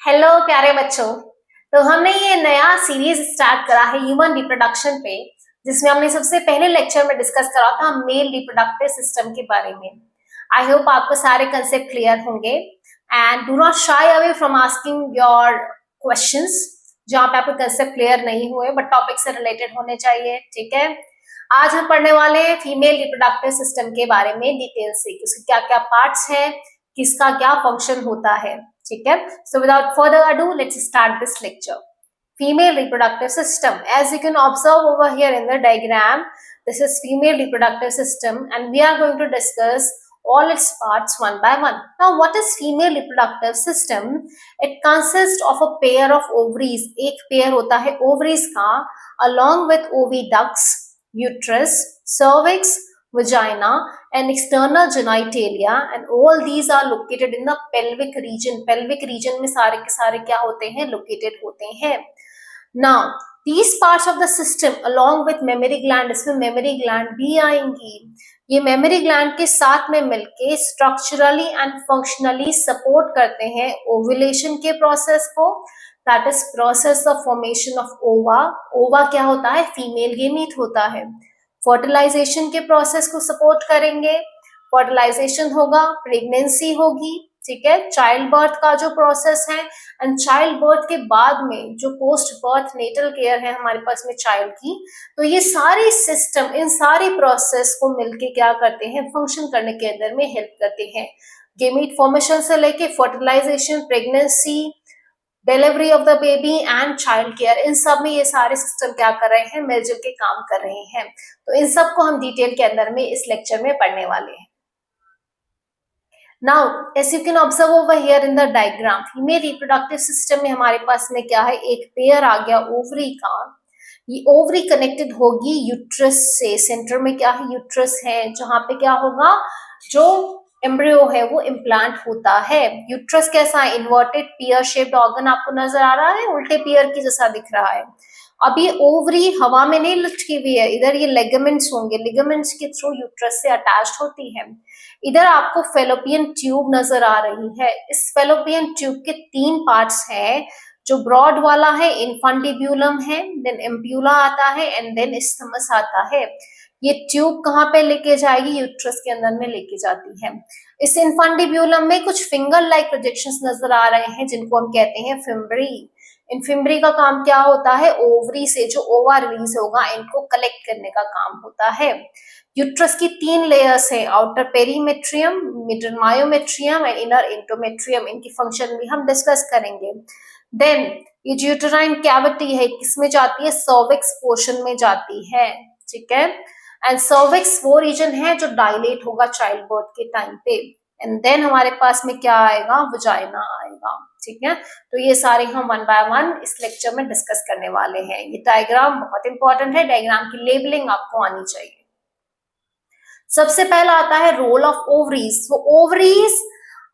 Hello प्यारे बच्चों। तो हमने ये नया सीरीज स्टार्ट करा है ह्यूमन रिप्रोडक्शन पे, जिसमें हमने सबसे पहले लेक्चर में डिस्कस करा था मेल रिप्रोडक्टिव सिस्टम के बारे में। आई होप आपको सारे कंसेप्ट क्लियर होंगे and do not shy away from asking your questions जहाँ पे आपको कंसेप्ट क्लियर नहीं हुए बट टॉपिक से रिलेटेड होने चाहिए। ठीक है, आज हम पढ़ने वाले हैं फीमेल रिप्रोडक्टिव सिस्टम के बारे में डिटेल से, उसके क्या क्या पार्ट्स हैं, किसका क्या फंक्शन होता है। ठीक है, so without further ado, let's start this lecture. Female reproductive system. As you can observe over here in the diagram, this is female reproductive system and we are going to discuss all its parts one by one. Now, what is female reproductive system? It consists of a pair of ovaries. एक pair होता है ovaries का, along with oviducts, uterus, cervix, vagina and external genitalia, and all these are located in the pelvic region. Pelvic region में सारे के सारे क्या होते हैं, located होते हैं. Now these parts of the system along with mammary gland, इसमें mammary gland भी आएंगी. ये mammary gland के साथ में मिलके structurally and functionally support करते हैं ovulation के process को, that is process of formation of ova. ova क्या होता है, female gamete होता है. फर्टिलाइजेशन के प्रोसेस को सपोर्ट करेंगे, फर्टिलाइजेशन होगा, प्रेगनेंसी होगी. ठीक है, चाइल्ड बर्थ का जो प्रोसेस है एंड चाइल्ड बर्थ के बाद में जो पोस्ट बर्थ नेटल केयर है हमारे पास में चाइल्ड की, तो ये सारे सिस्टम इन सारी प्रोसेस को मिलके क्या करते हैं, फंक्शन करने के अंदर में हेल्प करते हैं. गेमीट फॉर्मेशन से लेके fertilisation, pregnancy, delivery of the baby and child care, इन सब में ये सारे सिस्टम क्या कर रहे हैं, मिलजुल के काम कर रहे हैं. तो इन सब को हम डिटेल के अंदर में इस लेक्चर में पढ़ने वाले हैं. Now as you can observe over here in the diagram, female reproductive system में हमारे पास में क्या है, एक पेयर आ गया ओवरी का. ये ओवरी कनेक्टेड होगी यूट्रस से. सेंटर में क्या है, यूट्रस है, जहां पे क्या होगा, जो एम्ब्रियो है वो इम्प्लांट होता है. यूट्रस कैसा है, इन्वर्टेड पियर शेप्ड ऑर्गन आपको नजर आ रहा है, उल्टे पियर की जैसा दिख रहा है. अब ये ओवरी हवा में नहीं लटकी हुई है, इधर ये लिगामेंट्स होंगे, लिगामेंट्स के थ्रू यूट्रस से अटैच्ड होती है. इधर आपको फेलोपियन ट्यूब नजर आ रही है. इस फेलोपियन ट्यूब के 3 पार्ट्स हैं. जो ब्रॉड वाला है इन्फंडिब्यूलम है, देन एम्प्यूला आता है एंड देन इस्थमस आता है. ये ट्यूब कहाँ पे लेके जाएगी, यूट्रस के अंदर में लेके जाती है. इस इन्फंडिब्यूलम में कुछ फिंगर लाइक प्रोजेक्शंस नजर आ रहे हैं जिनको हम कहते हैं फिम्बरी. इन फिम्बरी का काम क्या होता है, ओवरी से जो ओवा रिलीज होगा इनको कलेक्ट करने का काम होता है. यूट्रस की 3 लेयर्स है, outer perimetrium, middle myometrium and inner endometrium. इनकी फंक्शन भी हम डिस्कस करेंगे. देन ये जो यूटेराइन कैविटी है किसमें जाती है, सर्विक्स पोर्शन में जाती है. ठीक है, एंड सर्विक्स वो रीजन है जो डायलेट होगा चाइल्ड बर्थ के टाइम पे. एंड देन हमारे पास में क्या आएगा, वजाइना आएगा. ठीक है, तो ये सारे हम वन बाय वन इस लेक्चर में डिस्कस करने वाले हैं. ये डायग्राम बहुत इंपॉर्टेंट है, डायग्राम की लेबलिंग आपको आनी चाहिए. सबसे पहला आता है रोल ऑफ ओवरीज. तो ovaries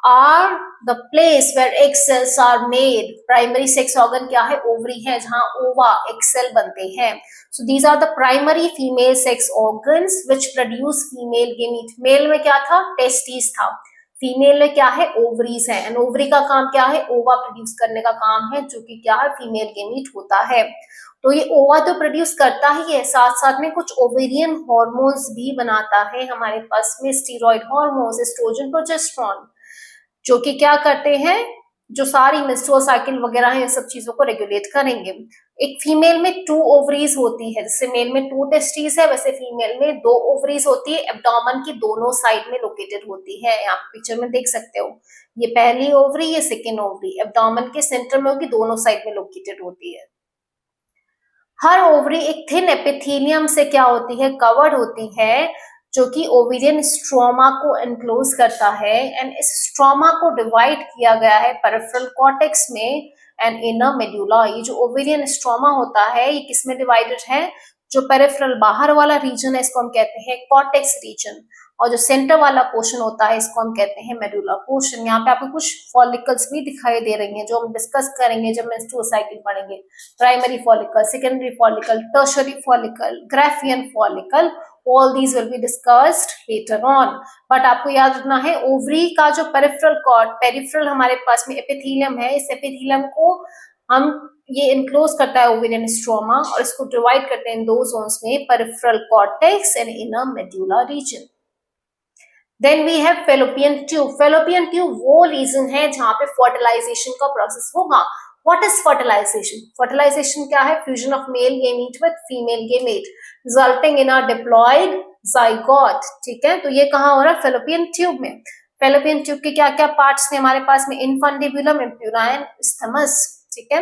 are the place where egg cells are made. Primary sex organ क्या है, ओवरी है, जहां ओवा एग सेल बनते हैं. So these are the primary female sex organs which produce female gamete. Male में क्या था, टेस्टिस था. फीमेल में क्या है, ओवरीज है. एंड ओवरी का काम क्या है, ओवा प्रोड्यूस करने का काम है, जो कि क्या है, फीमेल गेमीट होता है. तो ये ओवा तो प्रोड्यूस करता ही है, साथ साथ में कुछ ओवेरियन हार्मोन्स भी बनाता है हमारे पास में, स्टीरॉइड हार्मोन्स, एस्ट्रोजन, प्रोजेस्टेरोन, जो कि क्या करते हैं, जो सारी मेंस्ट्रुअल साइकिल वगैरह है, इन सब चीजों को रेगुलेट करेंगे. एक फीमेल में 2 ओवरीज होती है, जैसे मेल में 2 टेस्टिस है, वैसे फीमेल में 2 ओवरीज होती है. एब्डोमेन की दोनों साइड में लोकेटेड होती है. आप पिक्चर में देख सकते हो, ये पहली ओवरी, ये सेकेंड ओवरी, एब्डोमेन के सेंटर में होगी, दोनों साइड में लोकेटेड होती है. हर ओवरी एक थिन एपिथेलियम से क्या होती है, कवर्ड होती है, जो कि ओवेरियन स्ट्रोमा को एनक्लोज करता है. एंड इस स्ट्रोमा को डिवाइड किया गया है पेरिफेरल कॉर्टेक्स में एंड इनर मेडुला. ये जो ओवेरियन स्ट्रोमा होता है ये किस में डिवाइडेड है, जो पेरिफेरल बाहर वाला रीजन है इसको हम कहते हैं कॉर्टेक्स रीजन, और जो सेंटर वाला पोर्शन होता है इसको हम कहते हैं मेडुला पोर्शन. यहाँ पे आपको कुछ फॉलिकल्स भी दिखाई दे रही हैं जो हम डिस्कस करेंगे जब मेंस्ट्रुअल साइकिल पढ़ेंगे. Primary follicle, secondary follicle, tertiary follicle, Graafian follicle, all these will be discussed later on. But आपको याद रखना है ओवरी का जो पेरिफेरल हमारे पास में एपिथेलियम है, इस एपिथेलियम को हम ये इनक्लोज करता है ओवेरियन स्ट्रोमा और इसको डिवाइड करते हैं इन दो जोन्स में, peripheral cortex and inner medulla region. Then we have fallopian tube. Fallopian tube वो रीजन है जहां पे फर्टिलाइजेशन का प्रोसेस होगा। What is fertilisation? फर्टिलाइजेशन क्या है? Fusion of male gamete with female gamete resulting in a diploid zygote. ठीक है, तो ये कहाँ हो रहा है? फेलोपियन ट्यूब में। फेलोपियन ट्यूब के क्या क्या पार्ट्स हैं हमारे पास में? Infundibulum, ampulla and isthmus. ठीक है,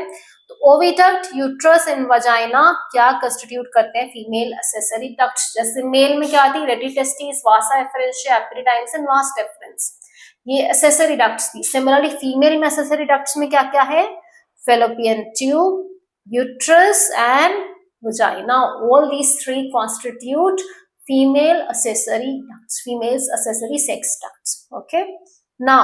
तो ओविडक्ट, यूट्रस एंड वजाइना क्या कंस्टिट्यूट करते हैं? Female accessory ducts. जैसे मेल में क्या आती है? Rete testis, vasa efferentia, epididymis and vas deferens, ये एक्सेसरी डक्ट्स थी। सिमिलरली फीमेल में एक्सेसरी डक्ट्स में क्या क्या है? Fallopian tube, uterus and vagina, all these three constitute female accessory ducts, females accessory sex ducts. Okay, now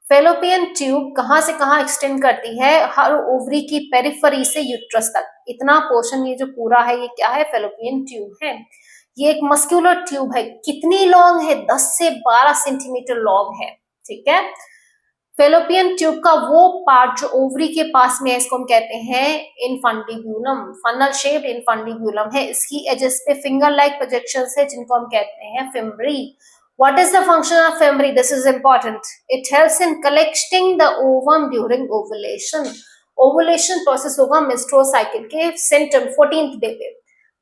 fallopian tube कहां से कहां एक्सटेंड करती है? हर ओवरी की पेरिफेरी से यूट्रस तक, इतना पोर्शन ये जो पूरा है ये क्या है? फेलोपियन ट्यूब है। ये एक मस्कुलर ट्यूब है। कितनी लॉन्ग है? 10 से 12 सेंटीमीटर लॉन्ग है। ठीक है, फेलोपियन ट्यूब का वो पार्ट जो ओवरी के पास में है इसको हम कहते हैं इनफंडिब्यूलम, फनल शेप्ड इनफंडिब्यूलम है। इसकी एजेस पे फिंगर लाइक प्रोजेक्शंस है जिनको हम कहते हैं fimbriae. What is the function of fimbriae? This is important. It helps in collecting the ovum during ovulation. Ovulation process होगा menstrual cycle के symptom 14th day पे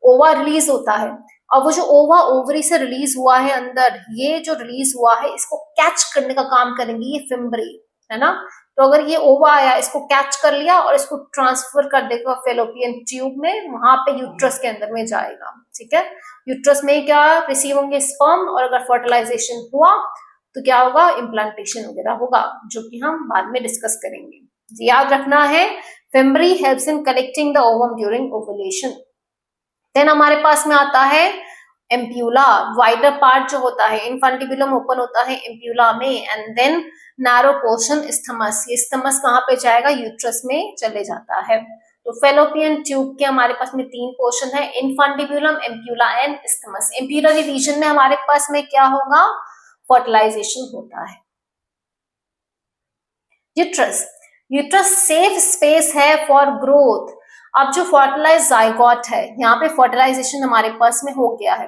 ओवा रिलीज होता है। अब वो जो ओवा ओवरी से रिलीज हुआ है अंदर, ये जो रिलीज हुआ है इसको कैच करने का काम करेंगी ये फिम्बरी, है ना। तो अगर ये ओवा आया, इसको कैच कर लिया और इसको ट्रांसफर कर देगा फेलोपियन ट्यूब में, वहां पे यूट्रस के अंदर में जाएगा। ठीक है, यूट्रस में क्या रिसीव होंगे? स्पर्म, और अगर फर्टिलाइजेशन हुआ तो क्या होगा? इम्प्लांटेशन वगैरह होगा, जो कि हम बाद में डिस्कस करेंगे। याद रखना है fimbriae helps in collecting the ovum during ovulation. Then हमारे पास में आता है एम्प्यूला, वाइडर पार्ट जो होता है, इनफंडिबुलम ओपन होता है एम्प्यूला में, and then narrow portion isthmus. ये स्थमस कहाँ पे जाएगा? यूट्रस में चले जाता है। तो फेलोपियन ट्यूब के हमारे पास में 3 पोर्शन है, infundibulum, ampulla and isthmus. Ampullary region में हमारे पास में क्या होगा? फर्टिलाइजेशन होता है। यूट्रस, यूट्रस सेफ स्पेस है फॉर ग्रोथ। अब जो फर्टिलाइज जाइगोट है, यहाँ पे फर्टिलाइजेशन हमारे पास में हो गया है।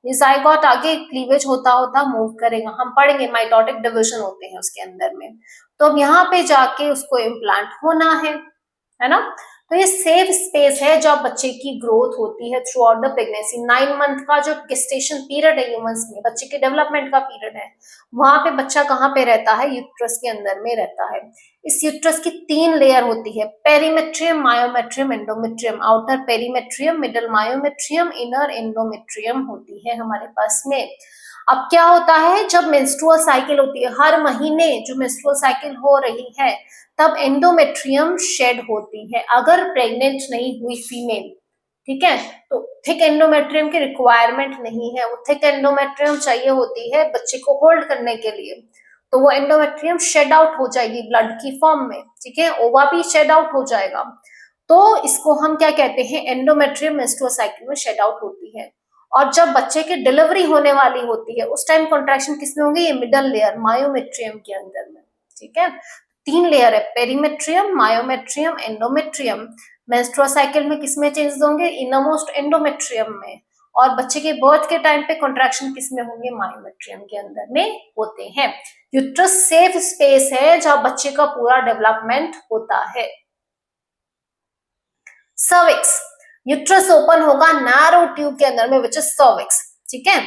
ये जाइगोट आगे क्लीवेज होता होता मूव करेगा, हम पढ़ेंगे माइटोटिक डिवीजन होते हैं उसके अंदर में। तो अब यहाँ पे जाके उसको इम्प्लांट होना है ना। तो ये सेफ स्पेस है जब बच्चे की ग्रोथ होती है through out the pregnancy. 9 month का जो गेस्टेशन पीरियड है ह्यूमंस में, बच्चे के डेवलपमेंट का पीरियड है, वहां पे बच्चा कहाँ पे रहता है? यूट्रस के अंदर में रहता है। इस यूट्रस की 3 लेयर होती है, perimetrium, myometrium, endometrium. Outer perimetrium, middle myometrium, inner endometrium होती है हमारे पास में। अब क्या होता है? जब मेंस्ट्रुअल साइकिल होती है, हर महीने जो मेंस्ट्रुअल साइकिल हो रही है, तब एंडोमेट्रियम शेड होती है। अगर प्रेग्नेंट नहीं हुई फीमेल, ठीक है, तो थिक एंडोमेट्रियम की रिक्वायरमेंट नहीं है। वो थिक एंडोमेट्रियम चाहिए होती है बच्चे को होल्ड करने के लिए, तो वो एंडोमेट्रियम शेड आउट हो जाएगी ब्लड की फॉर्म में। ठीक है, ओवा भी शेड आउट हो जाएगा। तो इसको हम क्या कहते हैं? एंडोमेट्रियम मेंस्ट्रुअल साइकिल में शेड आउट होती है। और जब बच्चे की डिलीवरी होने वाली होती है उस टाइम कॉन्ट्रैक्शन किसमें होंगे? ये मिडल लेयर मायोमेट्रियम के अंदर में। ठीक है, 3 लेयर है, perimetrium, myometrium, endometrium. Menstrual cycle में किसमें चेंजेस होंगे? इनरमोस्ट एंडोमेट्रियम में। और बच्चे के बर्थ के टाइम पे कॉन्ट्रैक्शन किसमें होंगे? मायोमेट्रियम के अंदर में होते हैं। यूट्रस सेफ स्पेस है जहां बच्चे का पूरा डेवलपमेंट होता है। सर्विक्स, यूट्रस ओपन होगा नैरो ट्यूब के अंदर में, विच इज सर्विक्स। ठीक है,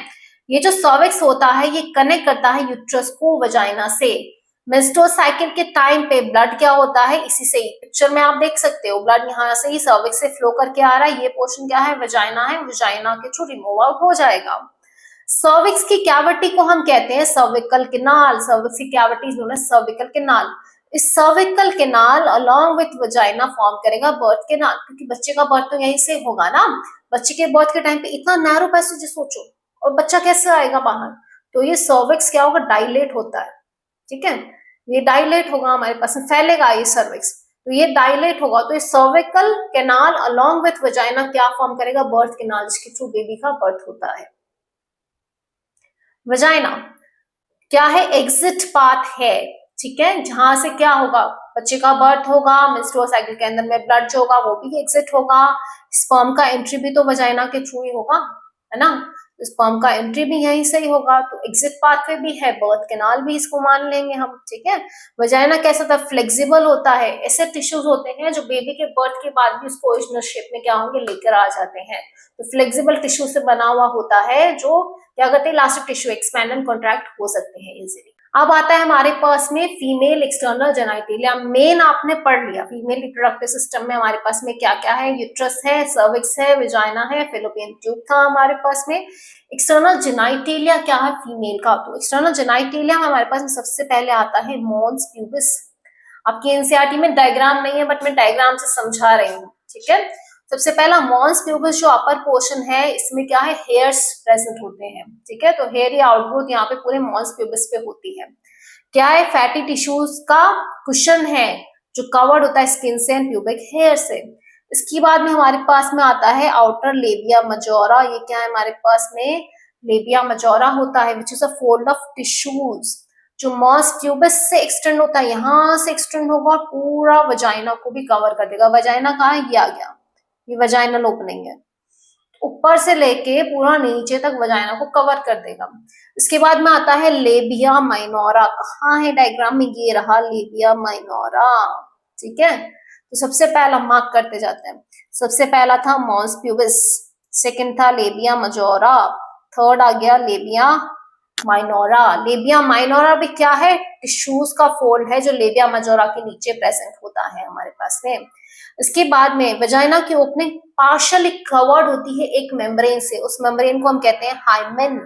ये जो सर्विक्स होता है ये कनेक्ट करता है यूट्रस को वजाइना से। मेंस्ट्रुअल साइकिल के टाइम पे ब्लड क्या होता है? इसी से ही पिक्चर में आप देख सकते हो, ब्लड यहाँ से ही सर्विक्स से फ्लो करके आ रहा है। ये पोर्शन क्या है? वजाइना है, वजाइना के थ्रू रिमूव आउट हो जाएगा। सर्विक्स की कैविटी को हम कहते हैं सर्विकल कैनाल। सर्विक्स की cavity is known as cervical canal. इस cervical canal along with vagina form करेगा बर्थ कैनाल, क्योंकि बच्चे का बर्थ तो यहीं से होगा ना। बच्चे के बर्थ के टाइम पे इतना नैरो पैसेज सोचो, और बच्चा कैसे आएगा बाहर? तो ये सर्विक्स क्या होगा? डायलेट होता है। ठीक है, ये डायलेट होगा हमारे पास में, फैलेगा ये सर्विक्स, तो ये डायलेट होगा। तो ये cervical canal along with vagina क्या फॉर्म करेगा? बर्थ कैनाल, जिसके थ्रू बेबी का बर्थ होता है। वजाइना क्या है, एग्जिट पाथ है, ठीक है, जहां से क्या होगा, बच्चे का बर्थ होगा, मेंस्ट्रुअल साइकिल के अंदर में ब्लड जो होगा वो भी एग्जिट होगा, स्पर्म का एंट्री भी तो वजाइना के थ्रू ही होगा, है ना, स्पर्म का एंट्री भी यहीं से ही होगा, तो एग्जिट पाथवे भी है, बर्थ कैनाल भी इसको मान लेंगे हम, ठीक है। वजाइना कैसा था, फ्लेक्सिबल होता है, ऐसे टिश्यूज होते हैं जो बेबी के बर्थ के बाद भी उसको ओरिजिनल शेप में क्या होंगे, लेकर आ जाते हैं, तो फ्लेक्सिबल टिश्यू से बना हुआ होता है, जो क्या कहते हैं, elastic tissue, expand and contract हो सकते हैं इजीली। अब आता है हमारे पास में फीमेल एक्सटर्नल जेनाइटेलिया, मेन आपने पढ़ लिया, फीमेल रिप्रोडक्टिव सिस्टम में हमारे पास में क्या क्या है, यूट्रस है, सर्विक्स है, विजाइना है, फेलोपियन ट्यूब था हमारे पास में। एक्सटर्नल जेनाइटेलिया क्या है फीमेल का, तो एक्सटर्नल जेनाइटेलिया में हमारे पास में सबसे पहले आता है मॉन्स प्यूबिस। आपकी एनसीईआरटी में डायग्राम नहीं है बट मैं डायग्राम से समझा रही हूँ, ठीक है। सबसे पहला मॉन्स प्यूबिस जो अपर पोर्शन है, इसमें क्या है, हेयर्स प्रेजेंट होते हैं, ठीक है, तो हेयर या आउटग्रोथ यहाँ पे पूरे मॉन्स प्यूबिस पे होती है। क्या है, फैटी टिश्यूज का कुशन है जो कवर्ड होता है स्किन से एंड प्यूबिक हेयर से। इसके बाद में हमारे पास में आता है आउटर लेबिया मजोरा, ये क्या है हमारे पास में, लेबिया मजोरा होता है which is a fold of tissues जो मॉस ट्यूबस से एक्सटेंड होता है, यहाँ से एक्सटेंड होगा और पूरा वजाइना को भी कवर कर देगा। वजाइना कहाँ है, ये आ गया, ये वजाइनल ओपनिंग है, ऊपर से लेके पूरा नीचे तक वजाइना को कवर कर देगा। इसके बाद में आता है लेबिया माइनोरा, कहाँ है डायग्राम में, ये रहा लेबिया माइनोरा, ठीक है। तो सबसे पहला मार्क करते जाते हैं, सबसे पहला था मॉन्स प्यूबिस, सेकंड था लेबिया मजोरा, थर्ड आ गया लेबिया माइनोरा। लेबिया माइनोरा भी क्या है, टिश्यूज का फोल्ड है जो लेबिया मजोरा के नीचे प्रेजेंट होता है हमारे पास में। इसके बाद में वजाइना की ओपनिंग पार्शियली कवर्ड होती है एक मेम्ब्रेन से, उस मेम्ब्रेन को हम कहते हैं हाइमेन।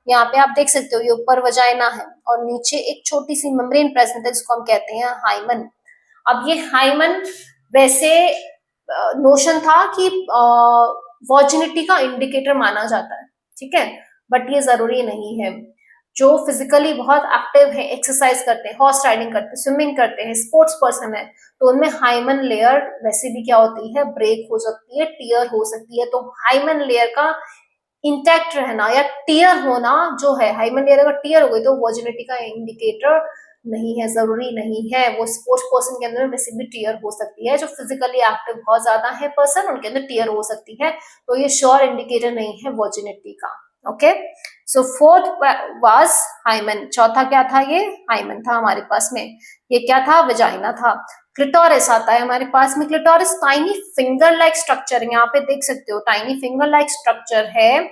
यहाँ पे आप देख सकते हो ये ऊपर वजाइना है और नीचे एक छोटी सी मेम्ब्रेन प्रेजेंट है जिसको हम कहते हैं हाइमन। अब ये हाइमन वैसे नोशन था कि वर्जिनिटी का इंडिकेटर माना जाता है, ठीक है, बट ये जरूरी नहीं है। जो फिजिकली बहुत एक्टिव है, एक्सरसाइज करते हैं, हॉर्स राइडिंग करते हैं, स्विमिंग करते हैं, स्पोर्ट्स पर्सन है, तो उनमें हाइमन लेयर वैसे भी क्या होती है, ब्रेक हो सकती है, टीयर हो सकती है। तो हाइमन लेयर का इंटैक्ट रहना या टीयर होना जो है, हाइमन लेयर अगर टीयर हो गई तो वर्जिनिटी का इंडिकेटर नहीं है, जरूरी नहीं है। वो स्पोर्ट्स पर्सन के अंदर वैसे भी टीयर हो सकती है, जो फिजिकली एक्टिव बहुत ज्यादा है पर्सन, उनके अंदर टीयर हो सकती है, तो ये श्योर इंडिकेटर नहीं है वर्जिनिटी का। Okay, so fourth was hymen, चौथा क्या था, ये हाइमन था हमारे पास में। ये क्या था, वजाइना था। क्लिटोरिस आता है हमारे पास में, clitoris tiny finger like structure, यहाँ पे देख सकते हो टाइनी फिंगर लाइक स्ट्रक्चर है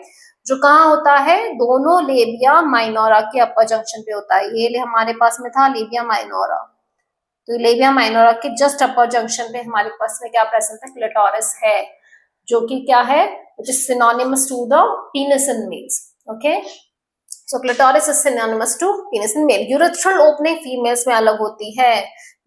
जो कहाँ होता है, दोनों लेबिया माइनोरा के अपर जंक्शन पे होता है। ये हमारे पास में था लेबिया माइनोरा, तो लेबिया माइनोरा के जस्ट अपर जंक्शन पे हमारे पास में क्या प्रेजेंट है, क्लिटोरिस है, जो कि क्या है, which is synonymous to the penis in males. Okay, so clitoris is synonymous to penis in male. Urethral opening females में अलग होती है,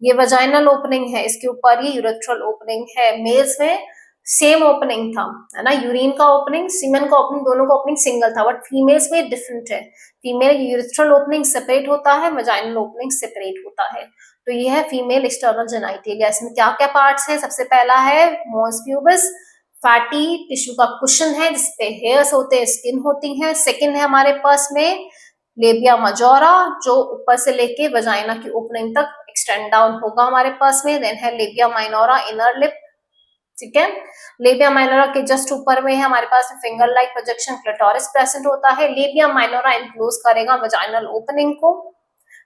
ये vaginal opening है, इसके ऊपर ये urethral opening है। मेल्स में सेम ओपनिंग था, है ना, यूरिन का ओपनिंग, सीमेन का ओपनिंग, दोनों का ओपनिंग सिंगल था, बट फीमेल्स में डिफरेंट है। फीमेल यूरिथ्रल ओपनिंग सेपरेट होता है, वजाइनल ओपनिंग सेपरेट होता है। तो ये है फीमेल एक्सटर्नल जेनाइटेलिया। इसमें क्या क्या पार्ट्स हैं, सबसे पहला है मॉन्स प्यूबिस, फैटी टिश्यू का कुशन है जिसपे हेयर्स होते हैं, स्किन होती है। सेकंड है हमारे पास में लेबिया मजोरा जो ऊपर से लेके वजाइना की ओपनिंग तक एक्सटेंड डाउन होगा हमारे पास में। देन है लेबिया माइनोरा इनर लिप, ठीक है, लेबिया माइनोरा के जस्ट ऊपर में है हमारे पास finger like projection, clitoris present होता है। लेबिया माइनोरा इनक्लोज करेगा वजाइनल ओपनिंग को,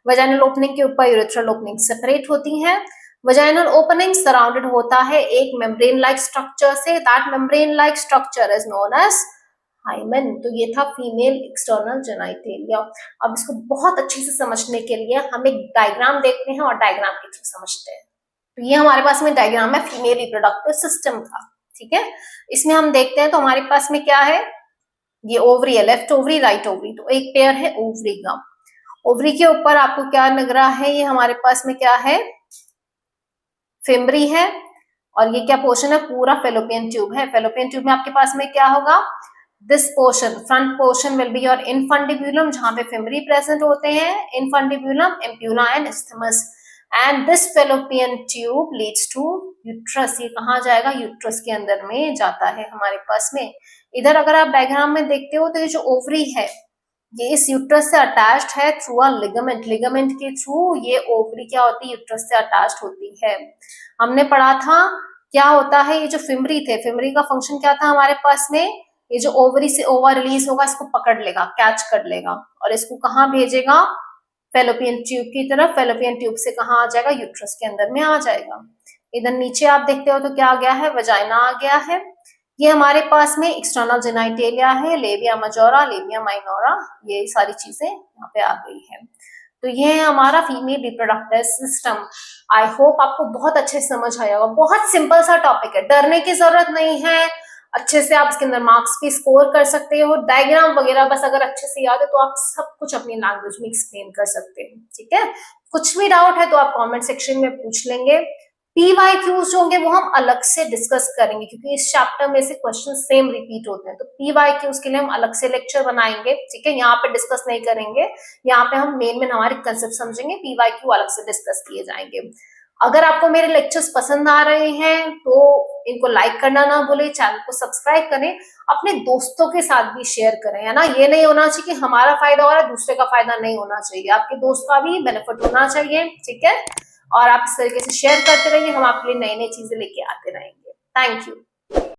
वजाइनल ओपनिंग के ऊपर यूरेथ्रल ओपनिंग सेपरेट होती है। वजाइनल ओपनिंग सराउंडेड होता है एक मेम्ब्रेन लाइक स्ट्रक्चर से, that membrane like structure is known as hymen. तो ये था फीमेल एक्सटर्नल जेनाइटेलिया। अब इसको बहुत अच्छे से समझने के लिए हम एक डायग्राम देखते हैं और डायग्राम के थ्रू समझते हैं। तो ये हमारे पास में डायग्राम है फीमेल रिप्रोडक्टिव सिस्टम का, ठीक है। इसमें हम देखते हैं तो हमारे पास में क्या है, ये ओवरी है, लेफ्ट ओवरी राइट ओवरी, तो एक पेयर है ओवरी का। ओवरी के ऊपर आपको क्या लग रहा है, ये हमारे पास में क्या है, फिम्बरी है, और ये क्या पोर्शन है, पूरा फेलोपियन ट्यूब है। फेलोपियन ट्यूब में आपके पास में क्या होगा, this portion, front portion will be your infundibulum जहां पे फिम्बरी प्रेजेंट होते हैं, infundibulum, ampulla and isthmus, and this fallopian tube leads to uterus. ये कहाँ जाएगा, यूट्रस के अंदर में जाता है हमारे पास में। इधर अगर आप डायग्राम में देखते हो तो ये जो ओवरी है ये इस यूट्रस से अटैच्ड है थ्रू अ लिगामेंट, लिगामेंट के थ्रू ये ओवरी क्या होती है, यूट्रस से अटैच्ड होती है। हमने पढ़ा था क्या होता है, ये जो फिमरी थे, फिमरी का फंक्शन क्या था हमारे पास में, ये जो ओवरी से ओवा रिलीज होगा इसको पकड़ लेगा, कैच कर लेगा और इसको कहाँ भेजेगा, फेलोपियन ट्यूब की तरफ, फेलोपियन ट्यूब से कहाँ आ जाएगा, यूट्रस के अंदर में आ जाएगा। इधर नीचे आप देखते हो तो क्या आ गया है, वजाइना आ गया है। ये हमारे पास में एक्सटर्नल जेनाइटेलिया है, लेबिया मजोरा, लेबिया माइनोरा, ये सारी चीजें यहाँ पे आ गई है। तो ये है हमारा female reproductive system. I hope आपको बहुत अच्छे से समझ आया होगा, बहुत सिंपल सा टॉपिक है, डरने की जरूरत नहीं है, अच्छे से आप इसके अंदर मार्क्स भी स्कोर कर सकते हो, डायग्राम वगैरह बस अगर अच्छे से याद है तो आप सब कुछ अपनी लैंग्वेज में एक्सप्लेन कर सकते हो, ठीक है। कुछ भी डाउट है तो आप कमेंट सेक्शन में पूछ लेंगे। पीवाईक्यूज जो होंगे वो हम अलग से डिस्कस करेंगे क्योंकि इस चैप्टर में से क्वेश्चन सेम रिपीट होते हैं, तो पीवाईक्यूज के लिए हम अलग से लेक्चर बनाएंगे, ठीक है, यहाँ पे डिस्कस नहीं करेंगे, यहाँ पे हम मेन हमारे कंसेप्ट समझेंगे, पीवाईक्यू अलग से डिस्कस किए जाएंगे। अगर आपको मेरे लेक्चर्स पसंद आ रहे हैं तो इनको लाइक करना ना भूलें, चैनल को सब्सक्राइब करें, अपने दोस्तों के साथ भी शेयर करें, है ना। ये नहीं होना चाहिए कि हमारा फायदा हो रहा है दूसरे का फायदा नहीं होना चाहिए, आपके दोस्त का भी बेनिफिट होना चाहिए, ठीक है। और आप इस तरीके से शेयर करते रहिए, हम आपके लिए नई नई चीजें लेके आते रहेंगे। Thank you.